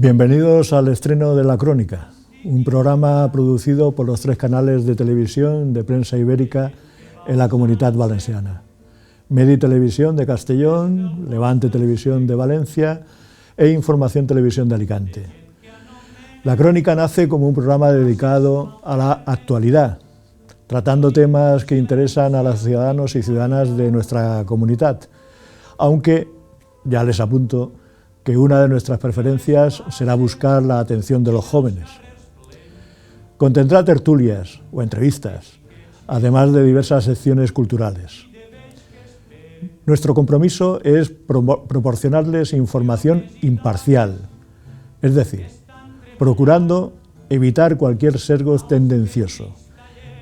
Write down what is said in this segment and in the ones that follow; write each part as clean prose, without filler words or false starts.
Bienvenidos al estreno de La Crónica, un programa producido por los 3 canales de televisión de Premsa Ibérica en la Comunitat Valenciana. Medi Televisión de Castellón, Levante Televisión de Valencia e Información Televisión de Alicante. La Crónica nace como un programa dedicado a la actualidad, tratando temas que interesan a los ciudadanos y ciudadanas de nuestra comunidad, aunque, ya les apunto, que una de nuestras preferencias será buscar la atención de los jóvenes. Contendrá tertulias o entrevistas, además de diversas secciones culturales. Nuestro compromiso es proporcionarles información imparcial, es decir, procurando evitar cualquier sesgo tendencioso,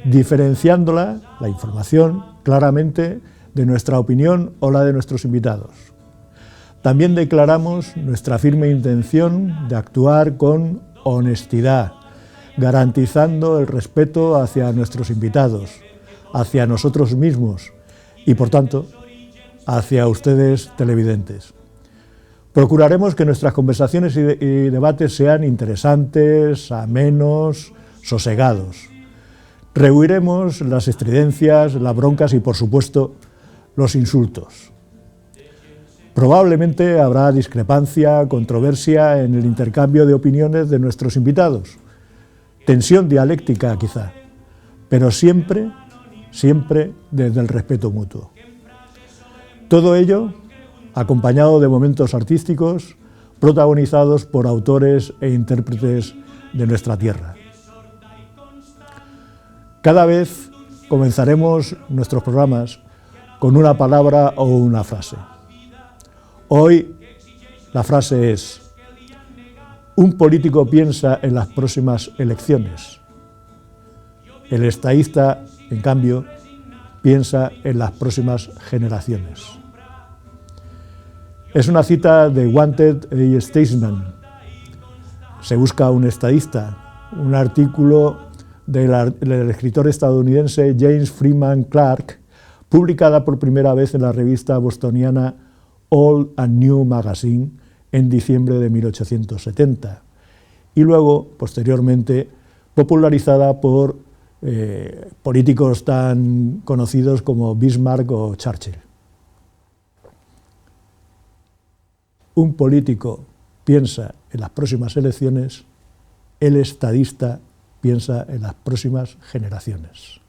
diferenciándola, la información, claramente de nuestra opinión o la de nuestros invitados. También declaramos nuestra firme intención de actuar con honestidad, garantizando el respeto hacia nuestros invitados, hacia nosotros mismos y, por tanto, hacia ustedes televidentes. Procuraremos que nuestras conversaciones y debates sean interesantes, amenos, sosegados. Rehuiremos las estridencias, las broncas y, por supuesto, los insultos. Probablemente habrá discrepancia, controversia en el intercambio de opiniones de nuestros invitados, tensión dialéctica quizá, pero siempre desde el respeto mutuo. Todo ello acompañado de momentos artísticos protagonizados por autores e intérpretes de nuestra tierra. Cada vez comenzaremos nuestros programas con una palabra o una frase. Hoy la frase es: un político piensa en las próximas elecciones. El estadista, en cambio, piensa en las próximas generaciones. Es una cita de Wanted y Statesman. Se busca un estadista, un artículo del escritor estadounidense James Freeman Clarke, publicada por primera vez en la revista bostoniana Old and New Magazine en diciembre de 1870 y luego, posteriormente, popularizada por políticos tan conocidos como Bismarck o Churchill. Un político piensa en las próximas elecciones, el estadista piensa en las próximas generaciones.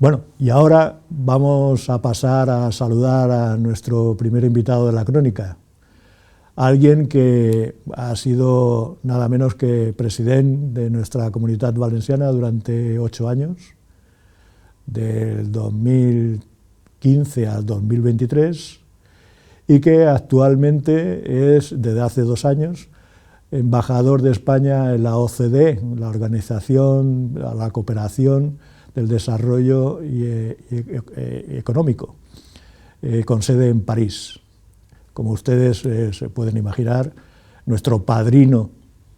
Bueno, y ahora vamos a pasar a saludar a nuestro primer invitado de La Crónica, alguien que ha sido nada menos que presidente de nuestra Comunitat Valenciana durante 8 años, del 2015 al 2023, y que actualmente es, desde hace 2 años, embajador de España en la OCDE, la Organización a la Cooperación del Desarrollo Económico, con sede en París. Como ustedes se pueden imaginar, nuestro padrino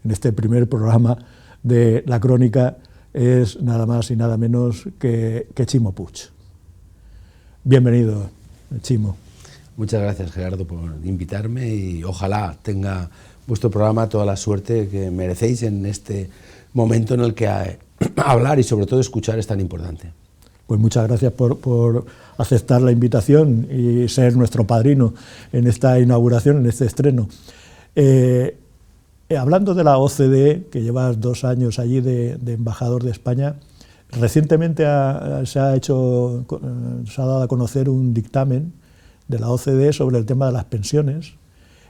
en este primer programa de La Crónica es nada más y nada menos que Chimo Puig. Bienvenido, Chimo. Muchas gracias, Gerardo, por invitarme y ojalá tenga vuestro programa toda la suerte que merecéis en este momento en el que hablar y sobre todo escuchar es tan importante. Pues muchas gracias por aceptar la invitación y ser nuestro padrino en esta inauguración, en este estreno. Hablando de la OCDE, que llevas 2 años allí de embajador de España, recientemente se ha dado a conocer un dictamen de la OCDE sobre el tema de las pensiones,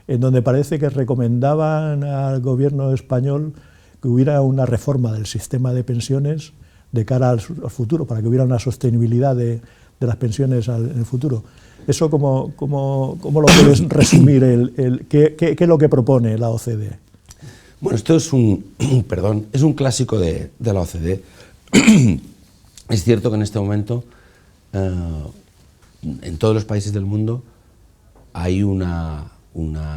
en donde parece que recomendaban al gobierno español que hubiera una reforma del sistema de pensiones de cara al futuro, para que hubiera una sostenibilidad de las pensiones en el futuro. ¿Eso cómo lo puedes resumir? ¿Qué es lo que propone la OCDE? Bueno, esto es es un clásico de la OCDE. Es cierto que en este momento en todos los países del mundo hay una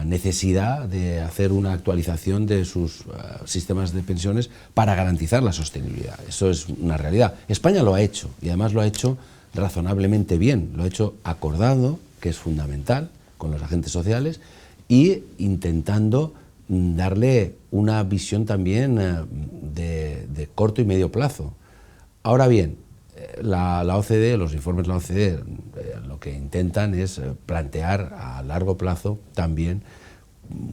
necesidad de hacer una actualización de sus sistemas de pensiones para garantizar la sostenibilidad. Eso es una realidad. España lo ha hecho y además lo ha hecho razonablemente bien. Lo ha hecho acordado, que es fundamental, con los agentes sociales y intentando darle una visión también de corto y medio plazo. Ahora bien, la OCDE, los informes de la OCDE, lo que intentan es plantear a largo plazo también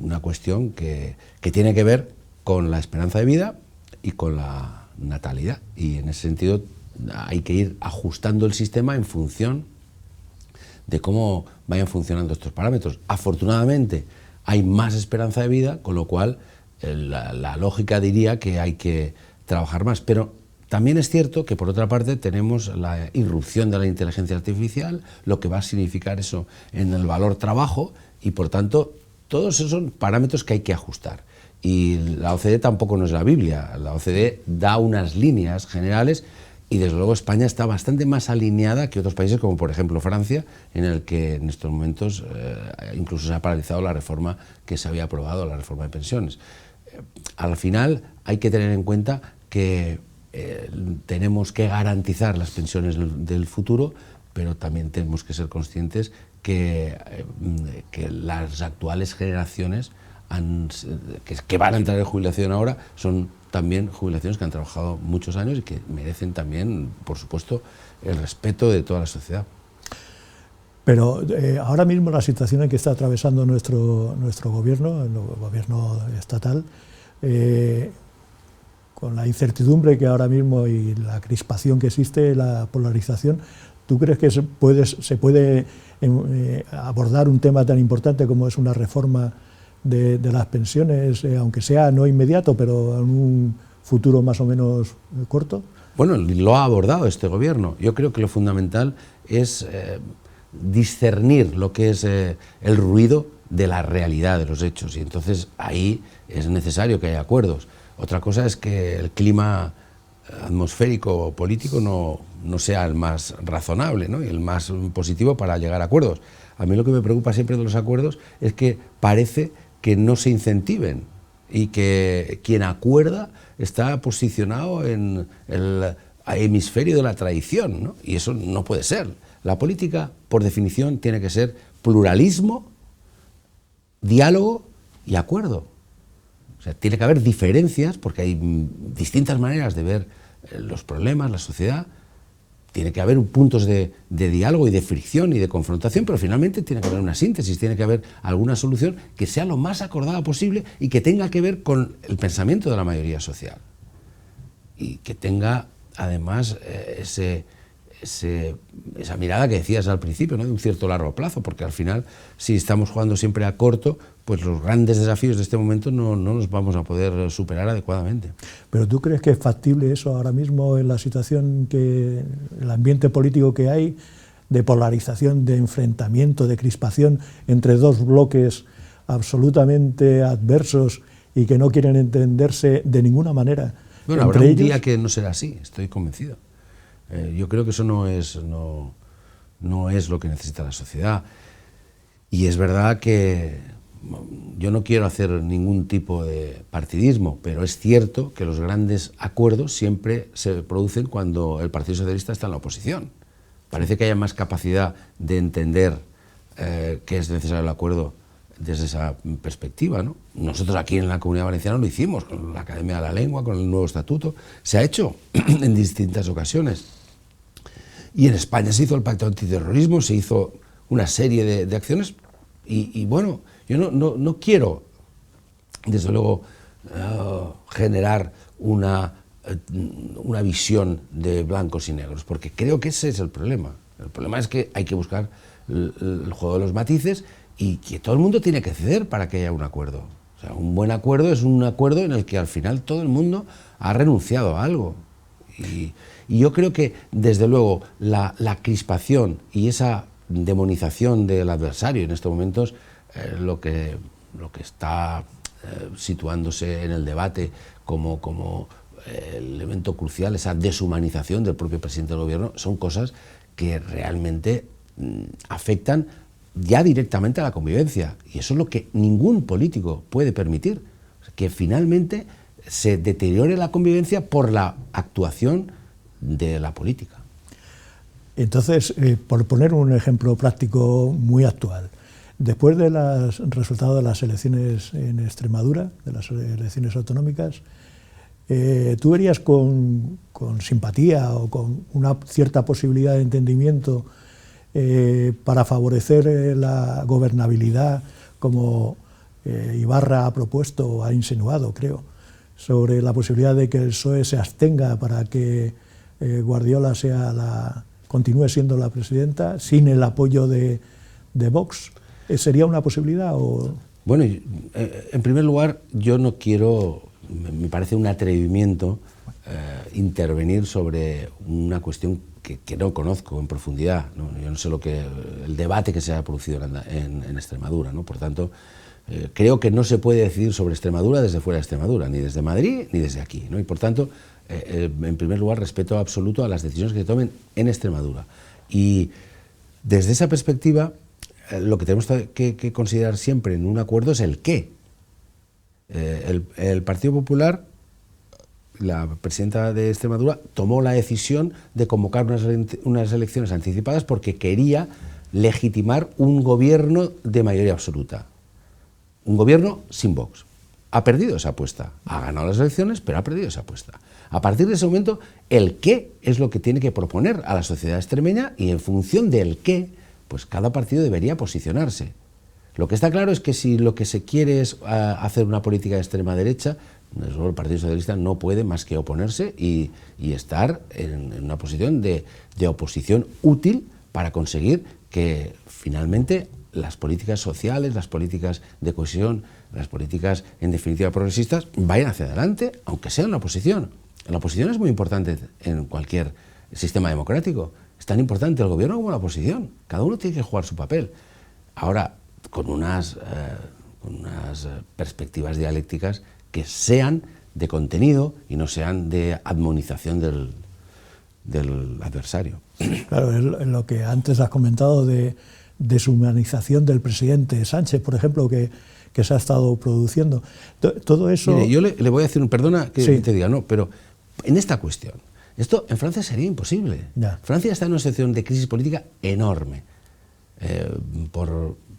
una cuestión que tiene que ver con la esperanza de vida y con la natalidad. Y en ese sentido hay que ir ajustando el sistema en función de cómo vayan funcionando estos parámetros. Afortunadamente hay más esperanza de vida, con lo cual la lógica diría que hay que trabajar más. Pero también es cierto que, por otra parte, tenemos la irrupción de la inteligencia artificial, lo que va a significar eso en el valor trabajo, y por tanto todos esos son parámetros que hay que ajustar. Y la OCDE tampoco no es la Biblia. La OCDE da unas líneas generales y desde luego España está bastante más alineada que otros países, como por ejemplo Francia, en el que en estos momentos incluso se ha paralizado la reforma que se había aprobado, la reforma de pensiones. Al final hay que tener en cuenta que tenemos que garantizar las pensiones del futuro, pero también tenemos que ser conscientes que las actuales generaciones que van a entrar en jubilación ahora son también jubilaciones que han trabajado muchos años y que merecen también, por supuesto, el respeto de toda la sociedad. Pero ahora mismo la situación en que está atravesando nuestro gobierno, el gobierno estatal, con la incertidumbre que ahora mismo y la crispación que existe, la polarización, ¿tú crees que se puede abordar un tema tan importante como es una reforma de las pensiones, aunque sea no inmediato, pero en un futuro más o menos corto? Bueno, lo ha abordado este gobierno. Yo creo que lo fundamental es discernir lo que es el ruido de la realidad de los hechos, y entonces ahí es necesario que haya acuerdos. Otra cosa es que el clima atmosférico o político no sea el más razonable, ¿no?, y el más positivo para llegar a acuerdos. A mí lo que me preocupa siempre de los acuerdos es que parece que no se incentiven y que quien acuerda está posicionado en el hemisferio de la traición, ¿no? Y eso no puede ser. La política, por definición, tiene que ser pluralismo, diálogo y acuerdo. O sea, tiene que haber diferencias porque hay distintas maneras de ver los problemas, la sociedad. Tiene que haber puntos de diálogo y de fricción y de confrontación, pero finalmente tiene que haber una síntesis, tiene que haber alguna solución que sea lo más acordada posible y que tenga que ver con el pensamiento de la mayoría social. Y que tenga, además, esa mirada que decías al principio, ¿no?, de un cierto largo plazo, porque al final, si estamos jugando siempre a corto, pues los grandes desafíos de este momento no los vamos a poder superar adecuadamente. ¿Pero tú crees que es factible eso ahora mismo en la situación, el ambiente político que hay, de polarización, de enfrentamiento, de crispación entre dos bloques absolutamente adversos y que no quieren entenderse de ninguna manera? Bueno, habrá un día que no será así, estoy convencido. Yo creo que eso no es lo que necesita la sociedad. Y es verdad que yo no quiero hacer ningún tipo de partidismo, pero es cierto que los grandes acuerdos siempre se producen cuando el Partido Socialista está en la oposición. Parece que haya más capacidad de entender que es necesario el acuerdo desde esa perspectiva, ¿no? Nosotros aquí en la Comunidad Valenciana lo hicimos, con la Academia de la Lengua, con el nuevo estatuto, se ha hecho en distintas ocasiones. Y en España se hizo el Pacto Antiterrorismo, se hizo una serie de acciones y bueno, yo no quiero, desde luego, generar una visión de blancos y negros, porque creo que ese es el problema. El problema es que hay que buscar el juego de los matices y que todo el mundo tiene que ceder para que haya un acuerdo. O sea, un buen acuerdo es un acuerdo en el que al final todo el mundo ha renunciado a algo. Y yo creo que, desde luego, la crispación y esa demonización del adversario en estos momentos, lo que está situándose en el debate como el elemento crucial, esa deshumanización del propio presidente del gobierno, son cosas que realmente afectan ya directamente a la convivencia. Y eso es lo que ningún político puede permitir, que finalmente se deteriore la convivencia por la actuación de la política. Entonces, por poner un ejemplo práctico muy actual, Después del resultado de las elecciones en Extremadura, de las elecciones autonómicas, ¿tú verías con simpatía o con una cierta posibilidad de entendimiento para favorecer la gobernabilidad, como Ibarra ha propuesto o ha insinuado, creo, sobre la posibilidad de que el PSOE se abstenga para que Guardiola continúe siendo la presidenta sin el apoyo de Vox? ¿Sería una posibilidad? Bueno, en primer lugar, yo no quiero, me parece un atrevimiento intervenir sobre una cuestión que no conozco en profundidad, ¿no? Yo no sé el debate que se ha producido en Extremadura, ¿no? Por tanto, creo que no se puede decidir sobre Extremadura desde fuera de Extremadura, ni desde Madrid ni desde aquí, ¿no? Y por tanto, en primer lugar, respeto absoluto a las decisiones que se tomen en Extremadura. Y desde esa perspectiva, lo que tenemos que considerar siempre en un acuerdo es el qué. El Partido Popular, la presidenta de Extremadura, tomó la decisión de convocar unas elecciones anticipadas porque quería legitimar un gobierno de mayoría absoluta. Un gobierno sin Vox. Ha perdido esa apuesta. Ha ganado las elecciones, pero ha perdido esa apuesta. A partir de ese momento, el qué es lo que tiene que proponer a la sociedad extremeña, y en función del qué, pues cada partido debería posicionarse. Lo que está claro es que si lo que se quiere es hacer una política de extrema derecha, el Partido Socialista no puede más que oponerse y estar en una posición de oposición útil para conseguir que finalmente las políticas sociales, las políticas de cohesión, las políticas en definitiva progresistas vayan hacia adelante, aunque sea en la oposición. La oposición es muy importante en cualquier sistema democrático. Es tan importante el gobierno como la oposición. Cada uno tiene que jugar su papel. Ahora, con unas perspectivas dialécticas que sean de contenido y no sean de admonización del adversario. Claro, es lo que antes has comentado de deshumanización del presidente Sánchez, por ejemplo, que se ha estado produciendo. Todo eso... Mire, yo le voy a decir, perdona que sí. te diga, no, pero en esta cuestión, esto en Francia sería imposible. Ya. Francia está en una situación de crisis política enorme,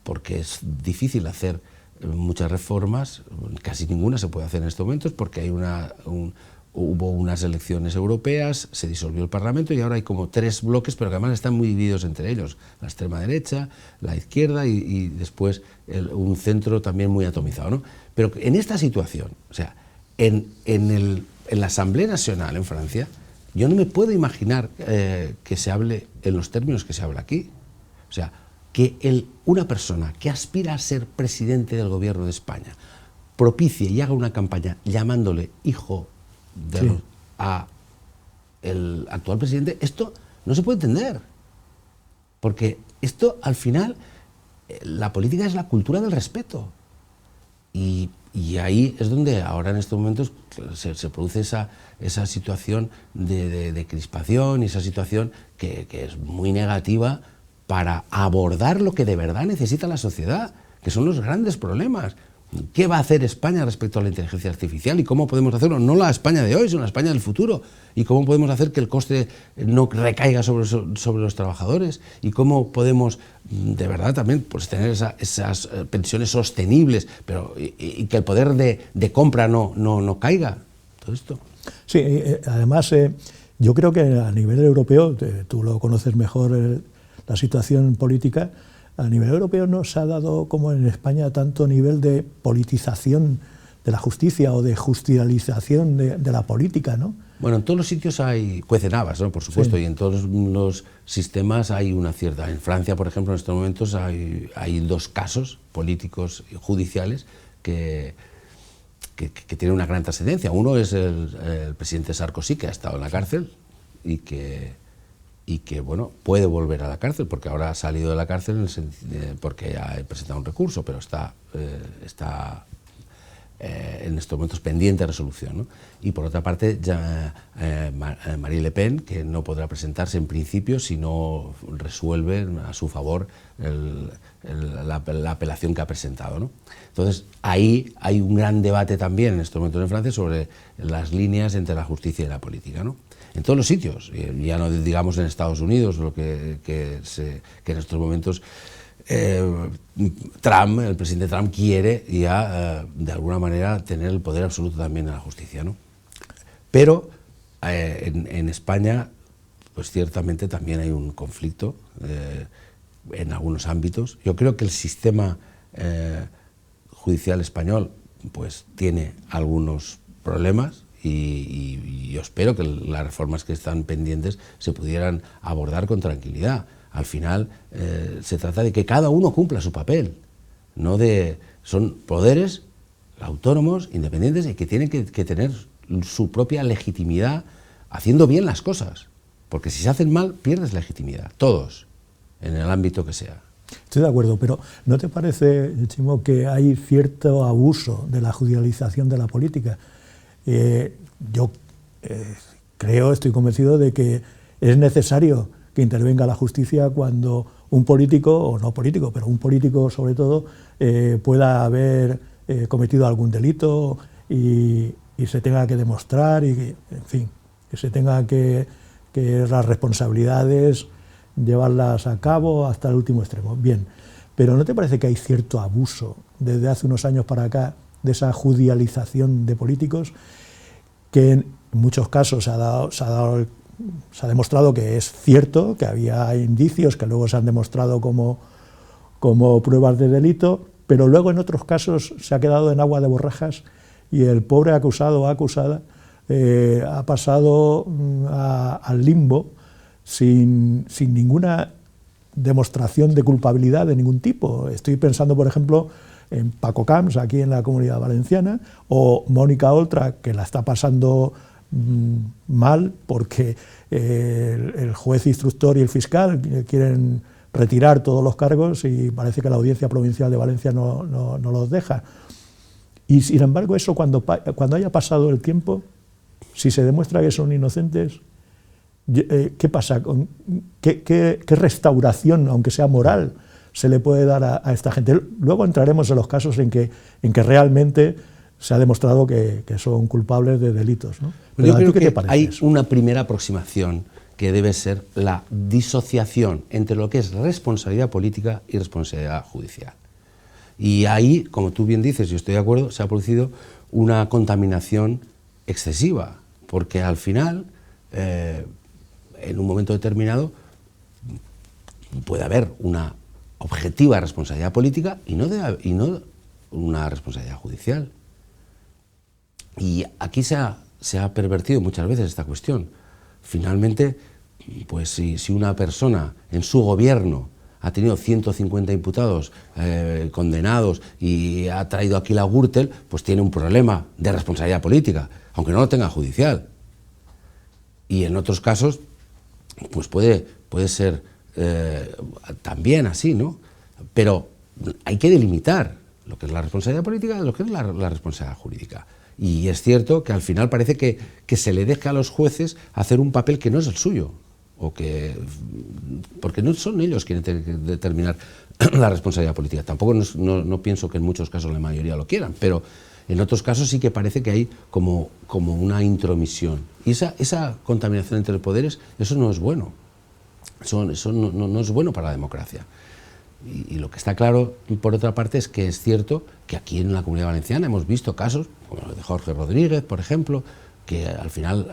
porque es difícil hacer muchas reformas, casi ninguna se puede hacer en estos momentos, porque hay hubo unas elecciones europeas, se disolvió el Parlamento y ahora hay como 3 bloques, pero que además están muy divididos entre ellos, la extrema derecha, la izquierda y después un centro también muy atomizado, ¿no? Pero en esta situación, o sea, en la Asamblea Nacional en Francia, yo no me puedo imaginar que se hable en los términos que se habla aquí. O sea, que una persona que aspira a ser presidente del gobierno de España propicie y haga una campaña llamándole hijo a el actual presidente, esto no se puede entender. Porque esto, al final, la política es la cultura del respeto. Y ahí es donde ahora en estos momentos se produce esa situación de crispación y esa situación que es muy negativa para abordar lo que de verdad necesita la sociedad, que son los grandes problemas. ¿Qué va a hacer España respecto a la inteligencia artificial y cómo podemos hacerlo? No la España de hoy, sino la España del futuro. ¿Y cómo podemos hacer que el coste no recaiga sobre los trabajadores? ¿Y cómo podemos, de verdad, también pues, tener esas pensiones sostenibles, pero y que el poder de compra no caiga? Todo esto. Sí, además, yo creo que a nivel europeo, tú lo conoces mejor, la situación política, a nivel europeo no se ha dado, como en España, tanto nivel de politización de la justicia o de justicialización de la política, ¿no? Bueno, en todos los sitios cuecen habas, ¿no? Por supuesto, sí. Y en todos los sistemas hay una cierta... En Francia, por ejemplo, en estos momentos hay 2 casos políticos y judiciales que tienen una gran trascendencia. Uno es el presidente Sarkozy, que ha estado en la cárcel y que bueno, puede volver a la cárcel, porque ahora ha salido de la cárcel porque ha presentado un recurso, pero está en estos momentos pendiente de resolución, ¿no? Y por otra parte, Marine Le Pen, que no podrá presentarse en principio si no resuelve a su favor la apelación que ha presentado, ¿no? Entonces, ahí hay un gran debate también en estos momentos en Francia sobre las líneas entre la justicia y la política, ¿no? En todos los sitios, ya no digamos en Estados Unidos, lo que en estos momentos Trump, el presidente Trump, quiere ya de alguna manera tener el poder absoluto también en la justicia, ¿no? Pero en España, pues ciertamente también hay un conflicto en algunos ámbitos. Yo creo que el sistema judicial español pues tiene algunos problemas y yo espero que las reformas que están pendientes se pudieran abordar con tranquilidad. Al final se trata de que cada uno cumpla su papel, son poderes autónomos, independientes y que tienen que tener su propia legitimidad haciendo bien las cosas, porque si se hacen mal pierdes legitimidad, todos, en el ámbito que sea. Estoy de acuerdo, pero ¿no te parece, Chimo, que hay cierto abuso de la judicialización de la política? Yo creo, estoy convencido de que es necesario que intervenga la justicia cuando un político, o no político, pero un político sobre todo, pueda haber cometido algún delito y se tenga que demostrar, y en fin, que se tenga que las responsabilidades llevarlas a cabo hasta el último extremo. Bien, pero ¿no te parece que hay cierto abuso desde hace unos años para acá de esa judicialización de políticos, que en muchos casos se ha demostrado que es cierto, que había indicios que luego se han demostrado como pruebas de delito, pero luego en otros casos se ha quedado en agua de borrajas y el pobre acusado o acusada ha pasado al limbo sin ninguna demostración de culpabilidad de ningún tipo? Estoy pensando, por ejemplo, en Paco Camps, aquí en la Comunidad Valenciana, o Mónica Oltra, que la está pasando mal porque el juez instructor y el fiscal quieren retirar todos los cargos y parece que la Audiencia Provincial de Valencia no los deja. Y sin embargo, eso cuando haya pasado el tiempo, si se demuestra que son inocentes, ¿qué pasa? ¿Qué restauración, aunque sea moral, se le puede dar a esta gente? Luego entraremos en los casos en que realmente se ha demostrado que son culpables de delitos, ¿no? Yo creo que hay una primera aproximación que debe ser la disociación entre lo que es responsabilidad política y responsabilidad judicial. Y ahí, como tú bien dices, yo estoy de acuerdo, se ha producido una contaminación excesiva, porque al final, en un momento determinado, puede haber una objetiva responsabilidad política y no una responsabilidad judicial. Y aquí se ha pervertido muchas veces esta cuestión. Finalmente, pues si una persona en su gobierno ha tenido 150 imputados condenados y ha traído aquí la Gürtel, pues tiene un problema de responsabilidad política, aunque no lo tenga judicial. Y en otros casos, pues puede ser también así, ¿no? Pero hay que delimitar lo que es la responsabilidad política de lo que es la responsabilidad jurídica. Y es cierto que al final parece que se le deja a los jueces hacer un papel que no es el suyo, porque no son ellos quienes tienen que determinar la responsabilidad política. Tampoco no pienso que en muchos casos la mayoría lo quieran, pero en otros casos sí que parece que hay como una intromisión. Y esa contaminación entre poderes, eso no es bueno. Eso no es bueno para la democracia. Y lo que está claro, por otra parte, es que es cierto que aquí en la Comunidad Valenciana hemos visto casos, como el de Jorge Rodríguez, por ejemplo, que al final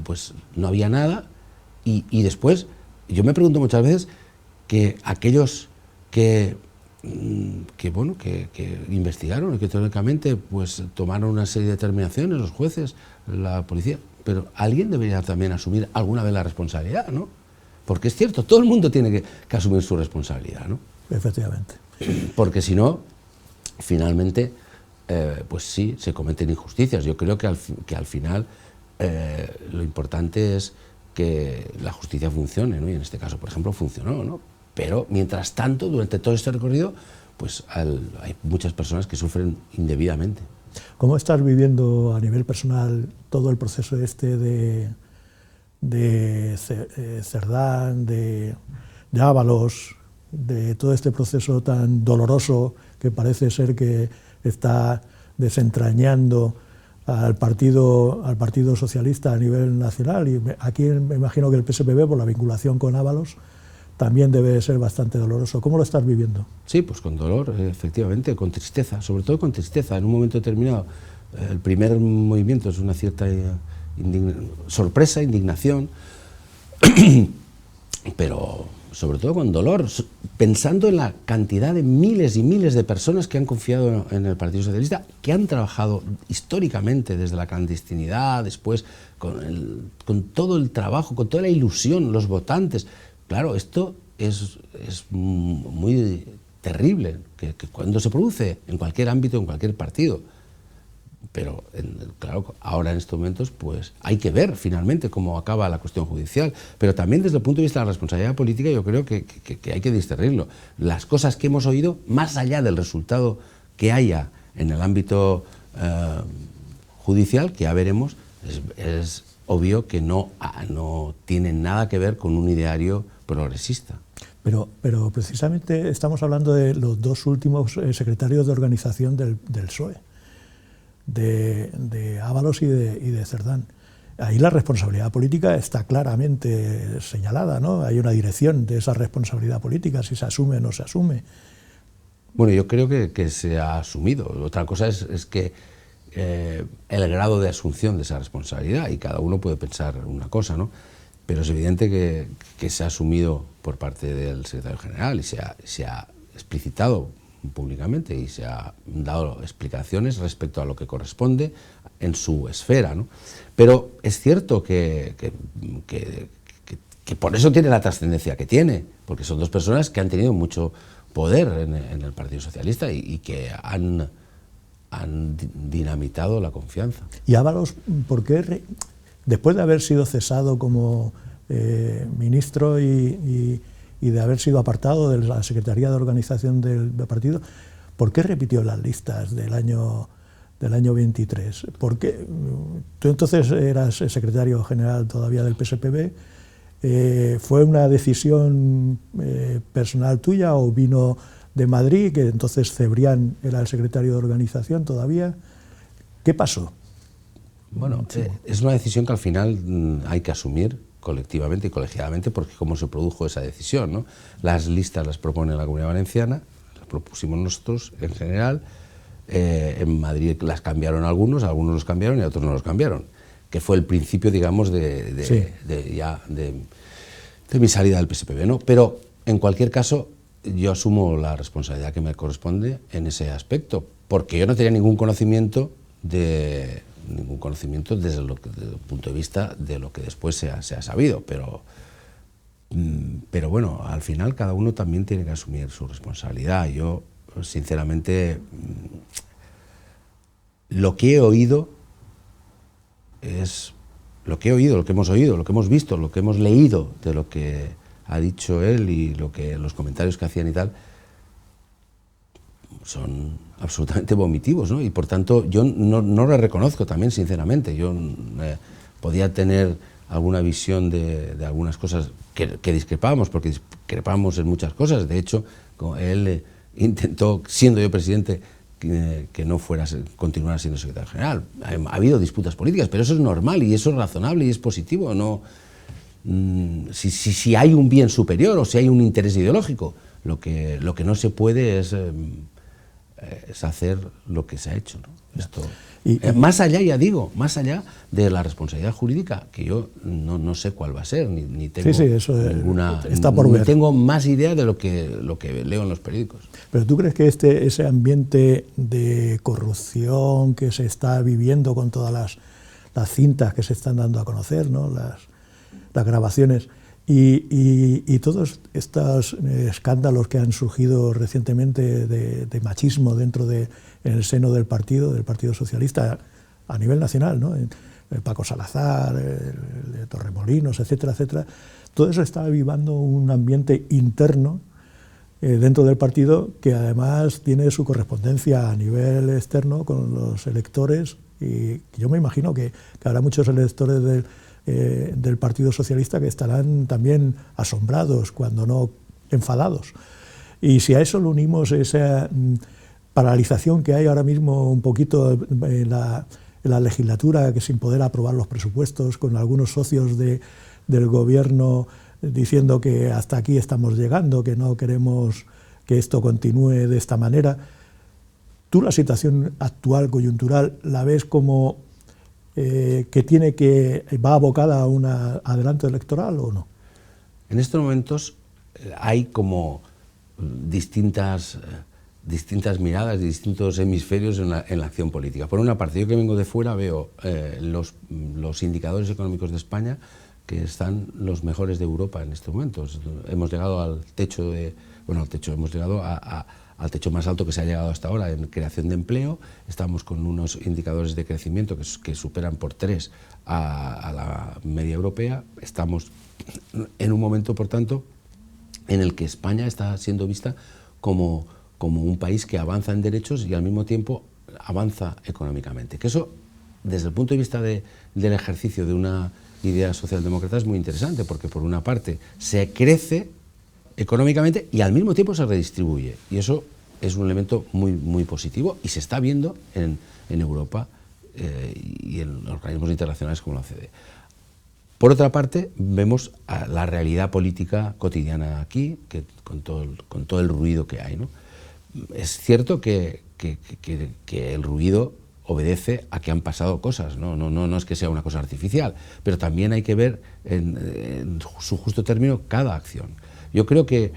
pues no había nada, y después yo me pregunto muchas veces que aquellos que investigaron y que teóricamente pues tomaron una serie de determinaciones, los jueces, la policía, pero alguien debería también asumir alguna vez la responsabilidad, ¿no? Porque es cierto, todo el mundo tiene que asumir su responsabilidad, ¿no? Efectivamente. Porque si no, finalmente, pues sí, se cometen injusticias. Yo creo que al final lo importante es que la justicia funcione, ¿no? Y en este caso, por ejemplo, funcionó, ¿no? Pero, mientras tanto, durante todo este recorrido, pues hay muchas personas que sufren indebidamente. ¿Cómo estás viviendo a nivel personal todo el proceso de Cerdán, de Ábalos, de todo este proceso tan doloroso que parece ser que está desentrañando al Partido Socialista a nivel nacional? Y aquí me imagino que el PSPB, por la vinculación con Ábalos, también debe ser bastante doloroso. ¿Cómo lo estás viviendo? Sí, pues con dolor, efectivamente, con tristeza, sobre todo con tristeza. En un momento determinado, el primer movimiento es una cierta sorpresa, indignación, pero sobre todo con dolor, pensando en la cantidad de miles y miles de personas que han confiado en el Partido Socialista, que han trabajado históricamente desde la clandestinidad, después con todo el trabajo, con toda la ilusión, los votantes. Claro, esto es muy terrible, que cuando se produce en cualquier ámbito, en cualquier partido. Pero, claro, ahora en estos momentos pues hay que ver finalmente cómo acaba la cuestión judicial, pero también desde el punto de vista de la responsabilidad política yo creo que hay que discernirlo. Las cosas que hemos oído, más allá del resultado que haya en el ámbito judicial, que ya veremos, es obvio que no tienen nada que ver con un ideario progresista. Pero precisamente estamos hablando de los dos últimos secretarios de organización del PSOE. De Ábalos y de Cerdán. Ahí la responsabilidad política está claramente señalada, ¿no? Hay una dirección de esa responsabilidad política, si se asume o no se asume. Bueno, yo creo que se ha asumido. Otra cosa es que el grado de asunción de esa responsabilidad, y cada uno puede pensar una cosa, ¿no? Pero es evidente que se ha asumido por parte del secretario general y se ha explicitado públicamente y se ha dado explicaciones respecto a lo que corresponde en su esfera, ¿no? Pero es cierto que por eso tiene la trascendencia que tiene, porque son dos personas que han tenido mucho poder en el Partido Socialista y que han dinamitado la confianza. ¿Y Ábalos, por qué, después de haber sido cesado como ministro y de haber sido apartado de la Secretaría de Organización del partido, ¿por qué repitió las listas del año 23? ¿Por qué? Tú entonces eras secretario general todavía del PSPB. ¿Fue una decisión personal tuya o vino de Madrid, que entonces Cebrián era el secretario de organización todavía? ¿Qué pasó? Bueno, es una decisión que al final hay que asumir colectivamente y colegiadamente, porque cómo se produjo esa decisión, ¿no? Las listas las propone la Comunidad Valenciana, las propusimos nosotros en general, en Madrid las cambiaron algunos los cambiaron y otros no los cambiaron, que fue el principio, digamos, de mi salida del PSPB, ¿no? Pero, en cualquier caso, yo asumo la responsabilidad que me corresponde en ese aspecto, porque yo no tenía ningún conocimiento desde el punto de vista de lo que después se ha sabido, pero bueno, al final cada uno también tiene que asumir su responsabilidad. Yo, sinceramente, lo que he oído es lo que hemos oído, lo que hemos visto, lo que hemos leído de lo que ha dicho él y los comentarios que hacían y tal, son absolutamente vomitivos, ¿no? Y por tanto yo no lo reconozco también, sinceramente. Yo podía tener alguna visión de algunas cosas que discrepábamos, porque discrepábamos en muchas cosas. De hecho, él intentó, siendo yo presidente, que no continuara siendo secretario general. Ha habido disputas políticas, pero eso es normal y eso es razonable y es positivo. No, si hay un bien superior o si hay un interés ideológico, lo que no se puede es hacer lo que se ha hecho, ¿no? Esto, más allá, ya digo, más allá de la responsabilidad jurídica, que yo no sé cuál va a ser, ni tengo ninguna, está por ver. Tengo más idea de lo que leo en los periódicos. Pero ¿tú crees que ese ambiente de corrupción que se está viviendo con todas las cintas que se están dando a conocer, ¿no? las grabaciones, y todos estos escándalos que han surgido recientemente de machismo en el seno del Partido Socialista a nivel nacional, ¿no? El Paco Salazar, el de Torremolinos, etcétera, etcétera, todo eso está avivando un ambiente interno dentro del partido que además tiene su correspondencia a nivel externo con los electores, y yo me imagino que habrá muchos electores del Partido Socialista que estarán también asombrados, cuando no enfadados. Y si a eso le unimos esa paralización que hay ahora mismo un poquito en la legislatura, que sin poder aprobar los presupuestos, con algunos socios del gobierno diciendo que hasta aquí estamos llegando, que no queremos que esto continúe de esta manera. ¿Tú la situación actual, coyuntural, la ves como va abocada a un adelanto electoral o no? En estos momentos hay como distintas miradas, distintos hemisferios en la acción política. Por una parte, yo que vengo de fuera veo los indicadores económicos de España que están los mejores de Europa en estos momentos. Hemos llegado al techo hemos llegado al techo más alto que se ha llegado hasta ahora en creación de empleo. Estamos con unos indicadores de crecimiento que superan por 3 a la media europea. Estamos en un momento, por tanto, en el que España está siendo vista como un país que avanza en derechos y al mismo tiempo avanza económicamente. Que eso, desde el punto de vista del ejercicio de una idea socialdemócrata, es muy interesante, porque por una parte se crece económicamente y al mismo tiempo se redistribuye. Y eso es un elemento muy, muy positivo y se está viendo en Europa y en organismos internacionales como la OCDE. Por otra parte, vemos la realidad política cotidiana aquí, con todo el ruido que hay, ¿no? Es cierto que el ruido obedece a que han pasado cosas, no es que sea una cosa artificial, pero también hay que ver en su justo término cada acción. Yo creo que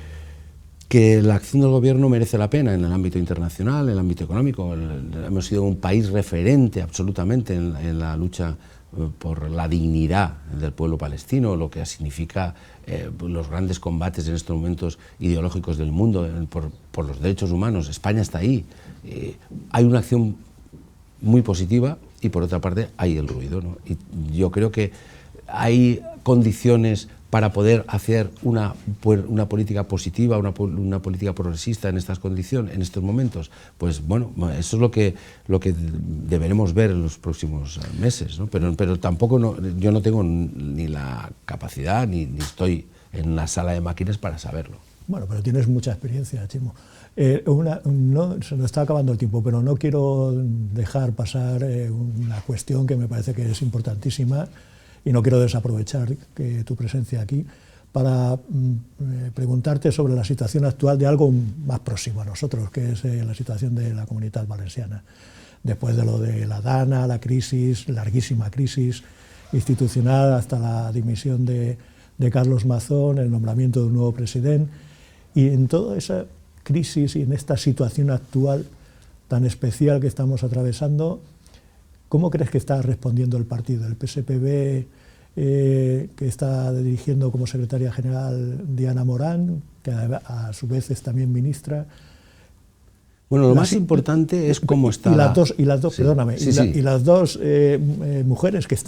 la acción del gobierno merece la pena en el ámbito internacional, en el ámbito económico. Hemos sido un país referente absolutamente en la lucha por la dignidad del pueblo palestino, lo que significa los grandes combates en estos momentos ideológicos del mundo por los derechos humanos. España está ahí. Hay una acción muy positiva y por otra parte hay el ruido, ¿no? Y yo creo que hay condiciones para poder hacer una política positiva, una política progresista en estas condiciones, en estos momentos. Pues bueno, eso es lo que deberemos ver en los próximos meses, ¿no? Pero tampoco yo no tengo ni la capacidad ni estoy en la sala de máquinas para saberlo. Bueno, pero tienes mucha experiencia, Chimo. Se nos está acabando el tiempo, pero no quiero dejar pasar una cuestión que me parece que es importantísima y no quiero desaprovechar tu presencia aquí para preguntarte sobre la situación actual de algo más próximo a nosotros, que es la situación de la Comunitat Valenciana. Después de lo de la DANA, la crisis, larguísima crisis institucional, hasta la dimisión de Carlos Mazón, el nombramiento de un nuevo presidente, y en toda esa crisis y en esta situación actual tan especial que estamos atravesando, ¿cómo crees que está respondiendo el partido? El PSPV, que está dirigiendo como secretaria general Diana Morán, que a su vez es también ministra. Bueno, lo más importante es cómo está... Y las dos mujeres que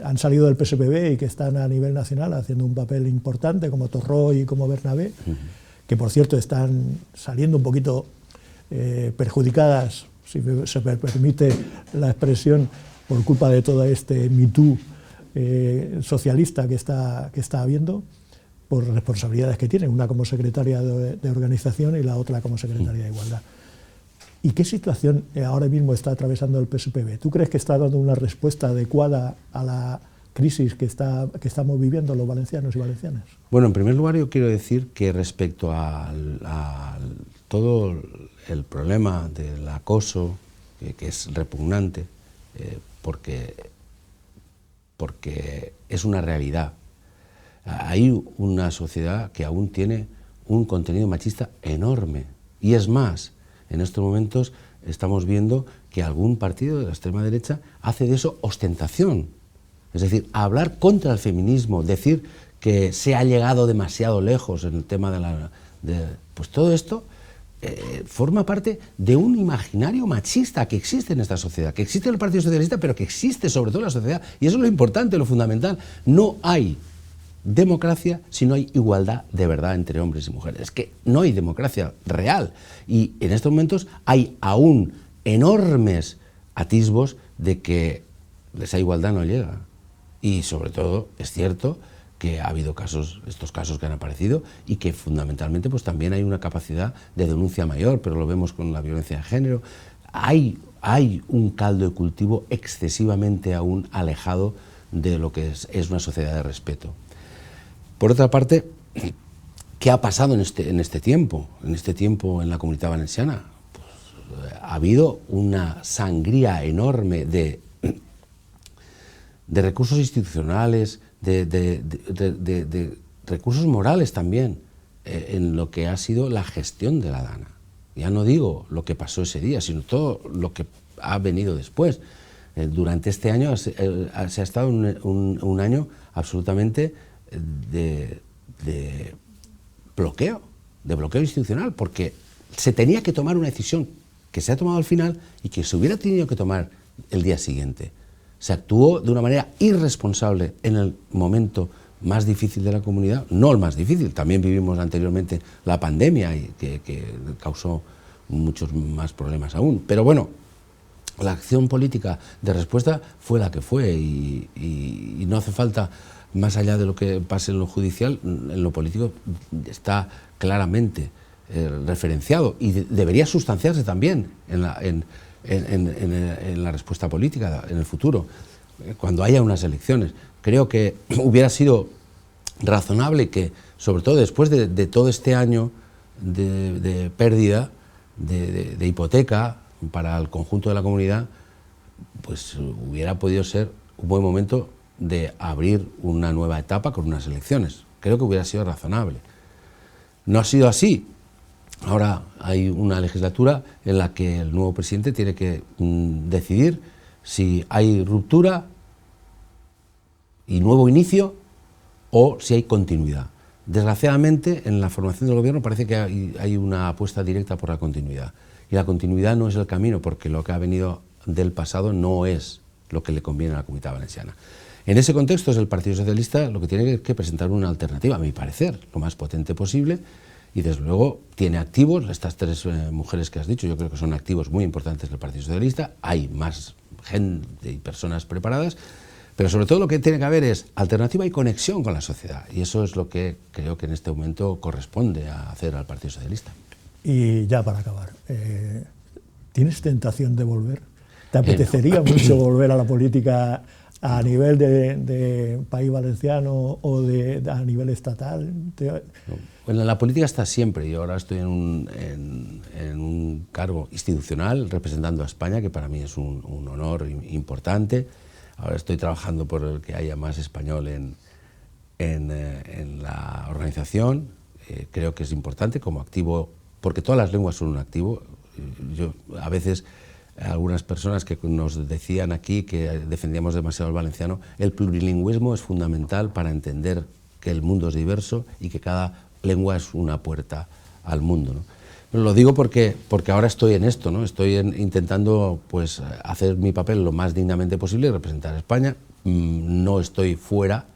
han salido del PSPV y que están a nivel nacional haciendo un papel importante, como Torró y como Bernabé, que por cierto están saliendo un poquito perjudicadas, si se me permite la expresión, por culpa de todo este Me Too socialista que está habiendo, por responsabilidades que tienen, una como secretaria de organización y la otra como secretaria de Igualdad. ¿Y qué situación ahora mismo está atravesando el PSPV? ¿Tú crees que está dando una respuesta adecuada a la crisis que estamos viviendo los valencianos y valencianas? Bueno, en primer lugar yo quiero decir que respecto a todo el problema del acoso, que es repugnante, porque es una realidad. Hay una sociedad que aún tiene un contenido machista enorme. Y es más, en estos momentos estamos viendo que algún partido de la extrema derecha hace de eso ostentación. Es decir, hablar contra el feminismo, decir que se ha llegado demasiado lejos en el tema pues todo esto forma parte de un imaginario machista que existe en esta sociedad, que existe en el Partido Socialista, pero que existe sobre todo en la sociedad. Y eso es lo importante, lo fundamental. No hay democracia si no hay igualdad de verdad entre hombres y mujeres. Es que no hay democracia real. Y en estos momentos hay aún enormes atisbos de que esa igualdad no llega. Y sobre todo es cierto que ha habido estos casos que han aparecido y que fundamentalmente pues también hay una capacidad de denuncia mayor, pero lo vemos con la violencia de género. Hay un caldo de cultivo excesivamente aún alejado de lo que es una sociedad de respeto. Por otra parte, ¿qué ha pasado en este tiempo en la Comunitat Valenciana? Pues, ha habido una sangría enorme de recursos institucionales, de recursos morales también, en lo que ha sido la gestión de la Dana. Ya no digo lo que pasó ese día, sino todo lo que ha venido después. Durante este año se ha estado un año absolutamente de bloqueo institucional, porque se tenía que tomar una decisión que se ha tomado al final y que se hubiera tenido que tomar el día siguiente. Se actuó de una manera irresponsable en el momento más difícil de la comunidad, no el más difícil, también vivimos anteriormente la pandemia y que causó muchos más problemas aún, pero bueno, la acción política de respuesta fue la que fue y no hace falta, más allá de lo que pase en lo judicial, en lo político está claramente referenciado y debería sustanciarse también en la respuesta política en el futuro, cuando haya unas elecciones. Creo que hubiera sido razonable que, sobre todo después de todo este año de pérdida, de hipoteca para el conjunto de la comunidad, pues hubiera podido ser un buen momento de abrir una nueva etapa con unas elecciones. Creo que hubiera sido razonable. No ha sido así. Ahora hay una legislatura en la que el nuevo presidente tiene que decidir si hay ruptura y nuevo inicio o si hay continuidad. Desgraciadamente, en la formación del gobierno parece que hay una apuesta directa por la continuidad. Y la continuidad no es el camino, porque lo que ha venido del pasado no es lo que le conviene a la Comunitat Valenciana. En ese contexto es el Partido Socialista lo que tiene que presentar una alternativa, a mi parecer, lo más potente posible, y desde luego tiene activos, estas tres mujeres que has dicho, yo creo que son activos muy importantes del Partido Socialista, hay más gente y personas preparadas, pero sobre todo lo que tiene que haber es alternativa y conexión con la sociedad, y eso es lo que creo que en este momento corresponde a hacer al Partido Socialista. Y ya para acabar, ¿tienes tentación de volver? ¿Te apetecería mucho volver a la política a nivel de país valenciano o a nivel estatal? Bueno, la política está siempre. Yo ahora estoy en un cargo institucional representando a España, que para mí es un honor importante. Ahora estoy trabajando por el que haya más español en la organización. Creo que es importante como activo, porque todas las lenguas son un activo. Yo a veces, algunas personas que nos decían aquí que defendíamos demasiado el valenciano, el plurilingüismo es fundamental para entender que el mundo es diverso y que cada lengua es una puerta al mundo, ¿no? Pero lo digo porque ahora estoy en esto, ¿no? Estoy intentando pues, hacer mi papel lo más dignamente posible y representar a España. No estoy fuera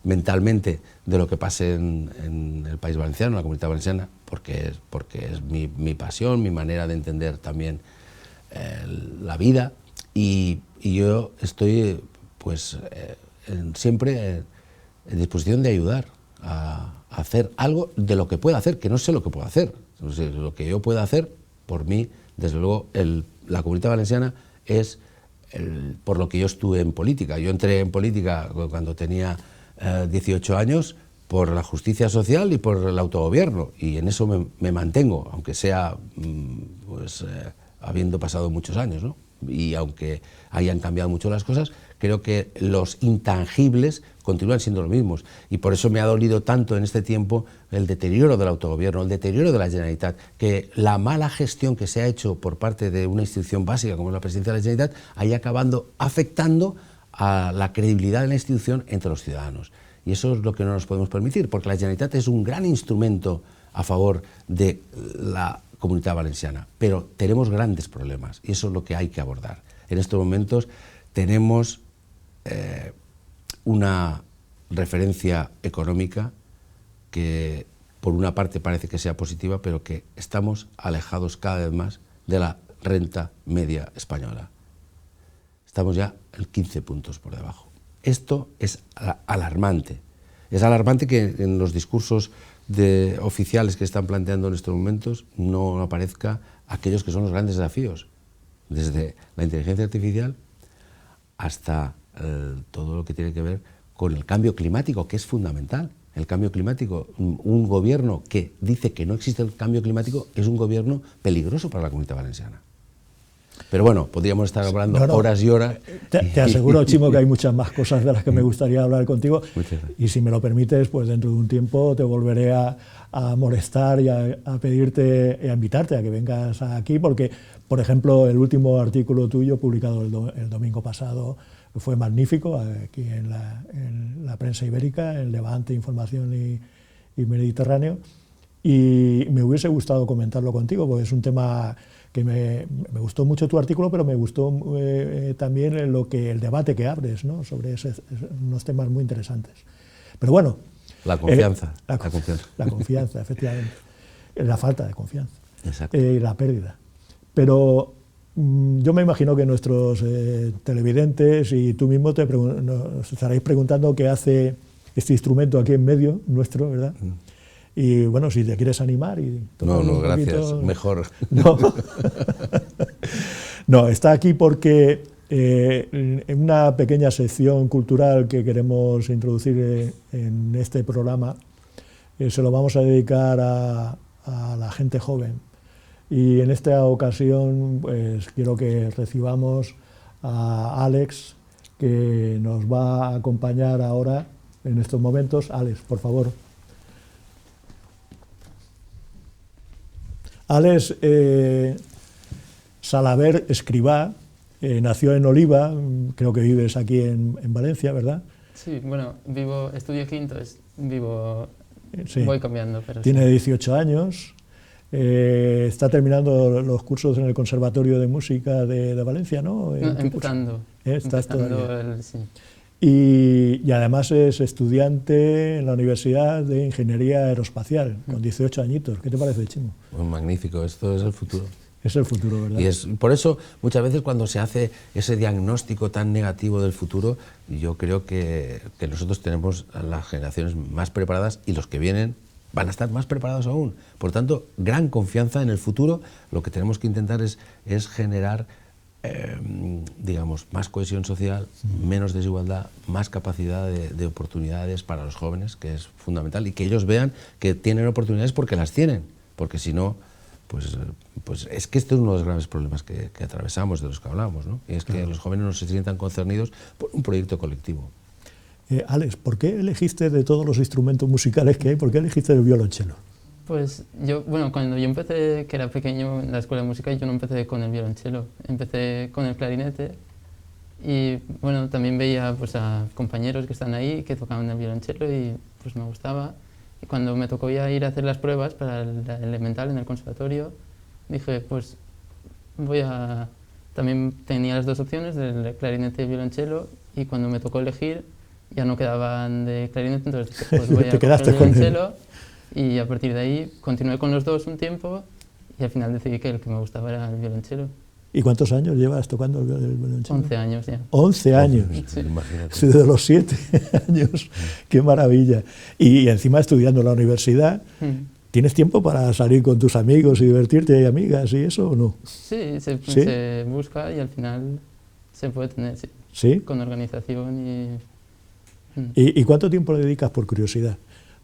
mentalmente de lo que pase en el País Valenciano, en la Comunitat Valenciana, porque es mi pasión, mi manera de entender también la vida, y yo estoy pues siempre en disposición de ayudar a hacer algo de lo que pueda hacer, que no sé lo que puedo hacer. Lo que yo pueda hacer, por mí, desde luego, la Comunitat Valenciana es por lo que yo estuve en política. Yo entré en política cuando tenía 18 años por la justicia social y por el autogobierno, y en eso me mantengo, aunque sea pues, habiendo pasado muchos años, ¿no? Y aunque hayan cambiado mucho las cosas, creo que los intangibles continúan siendo los mismos, y por eso me ha dolido tanto en este tiempo el deterioro del autogobierno, el deterioro de la Generalitat, que la mala gestión que se ha hecho por parte de una institución básica como es la Presidencia de la Generalitat haya acabado afectando a la credibilidad de la institución entre los ciudadanos. Y eso es lo que no nos podemos permitir, porque la Generalitat es un gran instrumento a favor de la Comunitat Valenciana, pero tenemos grandes problemas y eso es lo que hay que abordar. En estos momentos tenemos una referencia económica que por una parte parece que sea positiva, pero que estamos alejados cada vez más de la renta media española. Estamos ya en 15 puntos por debajo. Esto es alarmante. Es alarmante que en los discursos oficiales que están planteando en estos momentos no aparezca aquellos que son los grandes desafíos, desde la inteligencia artificial hasta todo lo que tiene que ver con el cambio climático, que es fundamental. El cambio climático, un gobierno que dice que no existe el cambio climático es un gobierno peligroso para la Comunitat Valenciana. Pero bueno, podríamos estar hablando horas y horas. Te aseguro, Chimo, que hay muchas más cosas de las que me gustaría hablar contigo. Y si me lo permites, pues dentro de un tiempo te volveré a molestar y a pedirte y a invitarte a que vengas aquí, porque, por ejemplo, el último artículo tuyo publicado el domingo pasado fue magnífico, aquí en la prensa ibérica, en Levante, Información y Mediterráneo, y me hubiese gustado comentarlo contigo, porque es un tema que me gustó mucho tu artículo, pero me gustó también el debate que abres, ¿no?, sobre unos temas muy interesantes. Pero bueno... La confianza. La confianza, efectivamente. La falta de confianza. Exacto. Y la pérdida. Pero yo me imagino que nuestros televidentes y tú mismo nos estaréis preguntando qué hace este instrumento aquí en medio nuestro, ¿verdad? Y bueno, si te quieres animar y... No, gracias, mejor. No, está aquí porque en una pequeña sección cultural que queremos introducir en este programa, se lo vamos a dedicar a la gente joven. Y en esta ocasión, pues quiero que recibamos a Alex, que nos va a acompañar ahora en estos momentos. Alex, por favor. Alex Salaver Escribá nació en Oliva, creo que vives aquí en Valencia, ¿verdad? Sí, bueno, estudio aquí, entonces sí. Voy cambiando. Pero tiene sí. 18 años, está terminando los cursos en el Conservatorio de Música de Valencia, ¿no? Empezando. Estás todavía. Sí. Y además es estudiante en la Universidad de Ingeniería Aeroespacial, con 18 añitos. ¿Qué te parece, Chimo? Pues magnífico, esto es el futuro. Es el futuro, ¿verdad? Y por eso, muchas veces cuando se hace ese diagnóstico tan negativo del futuro, yo creo que nosotros tenemos a las generaciones más preparadas y los que vienen van a estar más preparados aún. Por tanto, gran confianza en el futuro. Lo que tenemos que intentar es generar digamos, más cohesión social, menos desigualdad, más capacidad de oportunidades para los jóvenes, que es fundamental, y que ellos vean que tienen oportunidades porque las tienen, porque si no, pues es que este es uno de los graves problemas que atravesamos, de los que hablamos, ¿no? Y es que los jóvenes no se sientan concernidos por un proyecto colectivo. Alex, ¿por qué elegiste de todos los instrumentos musicales que hay, por qué elegiste el violonchelo? Pues yo, bueno, cuando yo empecé, que era pequeño en la escuela de música, yo no empecé con el violonchelo, empecé con el clarinete y bueno, también veía pues a compañeros que están ahí que tocaban el violonchelo y pues me gustaba. Y cuando me tocó ya ir a hacer las pruebas para el elemental en el conservatorio, dije pues también tenía las dos opciones del clarinete y el violonchelo y cuando me tocó elegir ya no quedaban de clarinete, entonces dije pues voy a coger el violonchelo. Y a partir de ahí continué con los dos un tiempo y al final decidí que el que me gustaba era el violonchelo. ¿Y cuántos años llevas tocando el violonchelo? 11 años ya. 11 años. Sí. Imagínate. Desde los 7 años. Qué maravilla. Y encima estudiando en la universidad, ¿tienes tiempo para salir con tus amigos y divertirte y amigas y eso o no? Sí, se busca y al final se puede tener, sí. ¿Sí? Con organización y... ¿Y cuánto tiempo le dedicas, por curiosidad,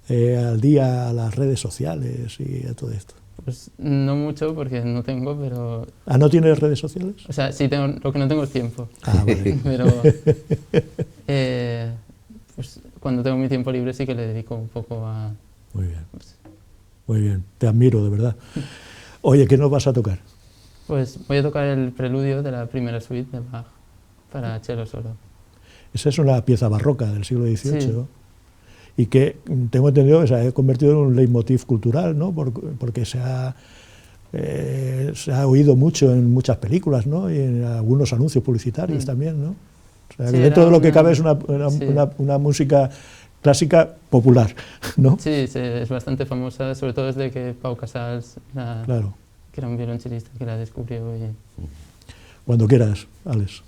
al día a las redes sociales y a todo esto? Pues no mucho porque no tengo, pero... ¿Ah, no tienes redes sociales? O sea, sí, lo que no tengo es tiempo. Ah, vale. Pero pues cuando tengo mi tiempo libre sí que le dedico un poco a... Muy bien, muy bien. Te admiro, de verdad. Oye, ¿qué nos vas a tocar? Pues voy a tocar el preludio de la primera suite de Bach para cello solo. Esa es una pieza barroca del siglo XVIII, Sí. ¿no? Y que tengo entendido que se ha convertido en un leitmotiv cultural, ¿no? Porque se ha oído mucho en muchas películas, ¿no? Y en algunos anuncios publicitarios también, ¿no? O sea, que Sí, dentro de lo que cabe es sí. una música clásica popular, ¿no? Sí, es bastante famosa, sobre todo desde que Pau Casals, Claro. que era un violonchelista, que la descubrió. Cuando quieras, Alex.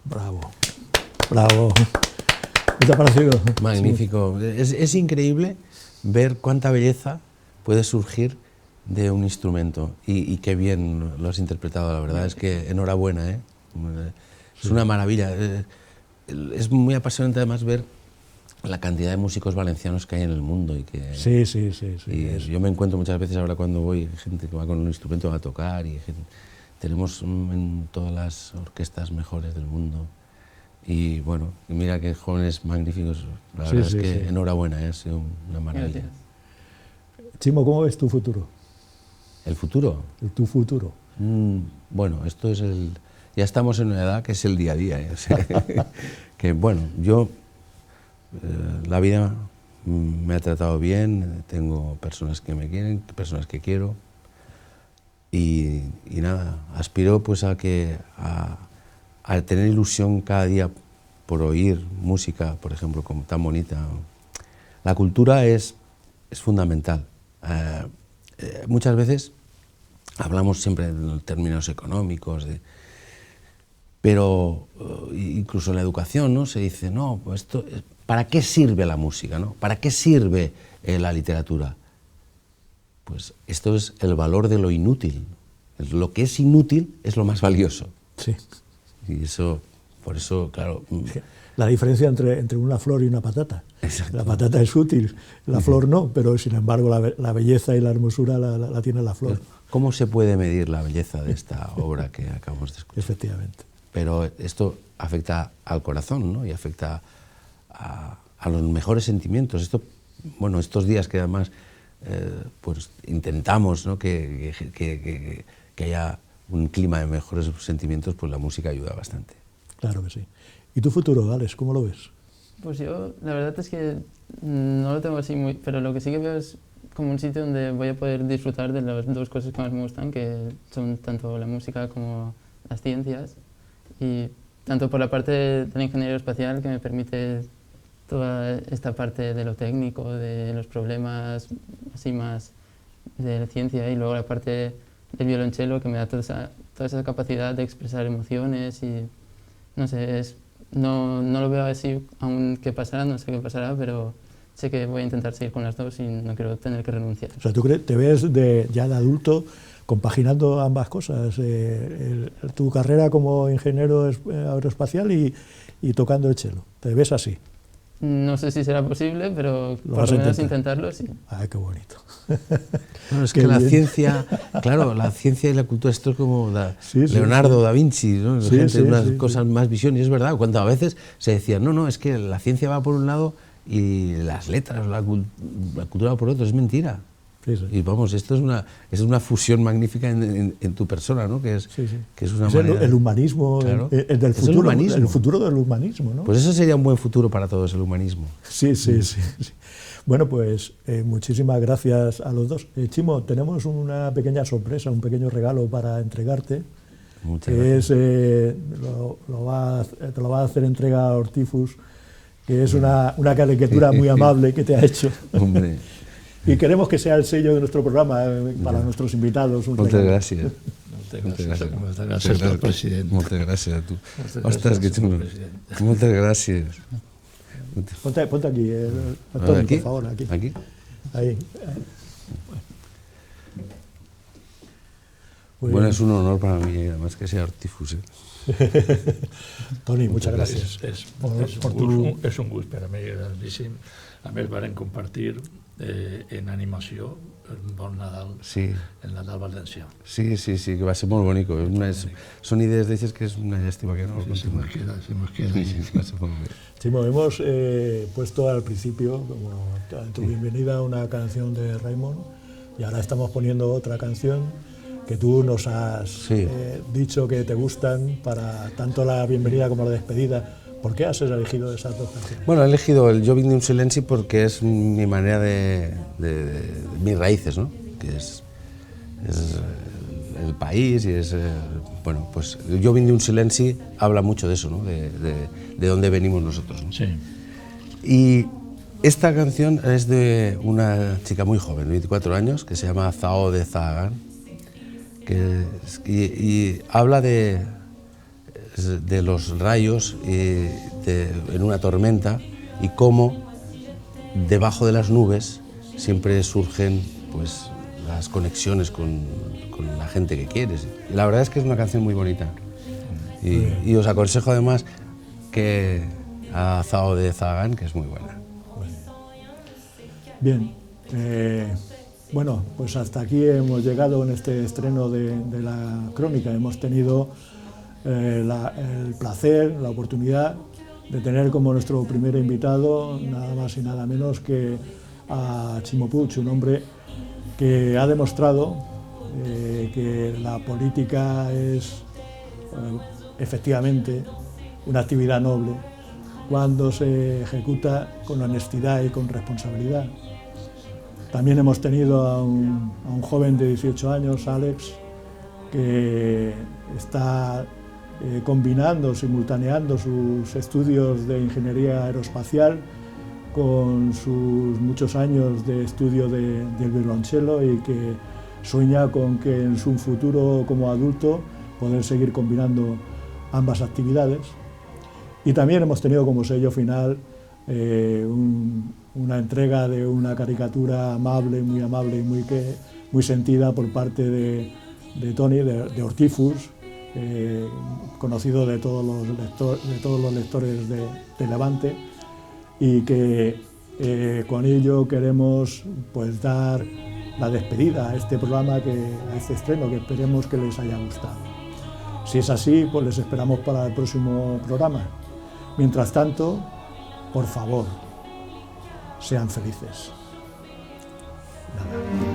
Bravo, bravo. ¿Qué te ha parecido? Magnífico. Sí. Es increíble ver cuánta belleza puede surgir de un instrumento y qué bien lo has interpretado, la verdad es que enhorabuena, ¿eh? Es una maravilla. Es muy apasionante además ver la cantidad de músicos valencianos que hay en el mundo y que sí. Yo me encuentro muchas veces ahora cuando voy gente que va con un instrumento a tocar y tenemos en todas las orquestas mejores del mundo y bueno, mira que jóvenes magníficos, la verdad es que enhorabuena, ha sido una maravilla. Chimo, ¿cómo ves tu futuro? ¿El futuro? Tu futuro. Bueno, esto es ya estamos en una edad que es el día a día, ¿eh? O sea, que bueno, yo la vida me ha tratado bien, tengo personas que me quieren, personas que quiero y nada, aspiro pues a tener ilusión cada día por oír música, por ejemplo, como tan bonita. La cultura es fundamental. Muchas veces hablamos siempre en términos económicos, pero incluso en la educación, ¿no? Se dice, no, pues ¿para qué sirve la música, ¿no? ¿Para qué sirve la literatura? Pues esto es el valor de lo inútil. Lo que es inútil es lo más valioso. Sí. Y eso, por eso, claro... La diferencia entre una flor y una patata. Exacto. La patata es útil, la flor no, pero sin embargo la belleza y la hermosura la tiene la flor. ¿Cómo se puede medir la belleza de esta obra que acabamos de escuchar? Efectivamente. Pero esto afecta al corazón, ¿no? Y afecta a los mejores sentimientos. Bueno, estos días que además pues intentamos, ¿no? que haya un clima de mejores sentimientos, pues la música ayuda bastante. Claro que sí. ¿Y tu futuro, Alex, cómo lo ves? Pues yo, la verdad es que no lo tengo así muy... Pero lo que sí que veo es como un sitio donde voy a poder disfrutar de las dos cosas que más me gustan, que son tanto la música como las ciencias. Y tanto por la parte de la ingeniería espacial, que me permite toda esta parte de lo técnico, de los problemas así más de la ciencia, y luego la parte del violonchelo, que me da toda esa capacidad de expresar emociones y, no sé, no lo veo así aún qué pasará, no sé qué pasará, pero sé que voy a intentar seguir con las dos y no quiero tener que renunciar. O sea, ¿tú te ves ya de adulto compaginando ambas cosas? Tu carrera como ingeniero aeroespacial y tocando el cello. ¿Te ves así? No sé si será posible, pero por lo menos intentarlo, sí. Ay, qué bonito. Claro, es que la ciencia, claro, la ciencia y la cultura, esto es como Leonardo da Vinci, ¿no? Unas cosas más visión, y es verdad, cuando a veces se decía, no, es que la ciencia va por un lado y las letras, la cultura va por otro, es mentira. Y vamos, esto es una fusión magnífica en tu persona, ¿no? Que es una manera... el humanismo, claro, del futuro, el futuro del humanismo, ¿no? Pues eso sería un buen futuro para todos, el humanismo. Sí. Bueno, pues muchísimas gracias a los dos. Chimo, tenemos una pequeña sorpresa, un pequeño regalo para entregarte. Muchas gracias. Te lo va a hacer entrega a Ortifus, que es una caricatura muy amable que te ha hecho. Hombre. Y queremos que sea el sello de nuestro programa para nuestros invitados. Muchas gracias. Muchas gracias, presidente. Muchas gracias a tú. Ostras, qué chulo. Muchas gracias. Ponte aquí, Toni, por favor, aquí. ¿Aquí? Ahí. Bueno, es un honor para mí, además que sea Ortifus. Toni, muchas gracias. És un gust per a mi grandíssim. A més, varen compartir en animació un bon Nadal, el Nadal valencià. Sí, que va a ser muy bonito. Son ideas de esas que es una lástima que no. Se nos queda. Chimo, hemos puesto al principio, como tu bienvenida, una canción de Raimon, y ahora estamos poniendo otra canción que tú nos has dicho que te gustan para tanto la bienvenida como la despedida. ¿Por qué has elegido esas dos canciones? Bueno, he elegido el Jo vinc d'un silenci porque es mi manera de mis raíces, ¿no? Que es el país y es, bueno, pues el Jo vinc d'un silenci habla mucho de eso, ¿no? De dónde venimos nosotros, ¿no? Sí. Y esta canción es de una chica muy joven, 24 años, que se llama Zhao de Zhagan, y habla de los rayos en una tormenta y cómo debajo de las nubes siempre surgen pues las conexiones con la gente que quieres. Y la verdad es que es una canción muy bonita. Y os aconsejo además que a Zhao de Zhagan, que es muy buena. Bien, bueno, pues hasta aquí hemos llegado en este estreno de la crónica. Hemos tenido el placer, la oportunidad de tener como nuestro primer invitado nada más y nada menos que a Chimo Puig, un hombre que ha demostrado que la política es efectivamente una actividad noble cuando se ejecuta con honestidad y con responsabilidad. También hemos tenido a un joven de 18 años, Alex, que está combinando, simultaneando sus estudios de ingeniería aeroespacial con sus muchos años de estudio del violonchelo y que sueña con que en su futuro como adulto poder seguir combinando ambas actividades. Y también hemos tenido como sello final una entrega de una caricatura amable y muy sentida por parte de Toni, de Ortifus, conocido de todos los lectores de Levante, y que con ello queremos pues dar la despedida a este programa, a este estreno, que esperemos que les haya gustado. Si es así, pues les esperamos para el próximo programa. Mientras tanto, por favor, sean felices. Nada.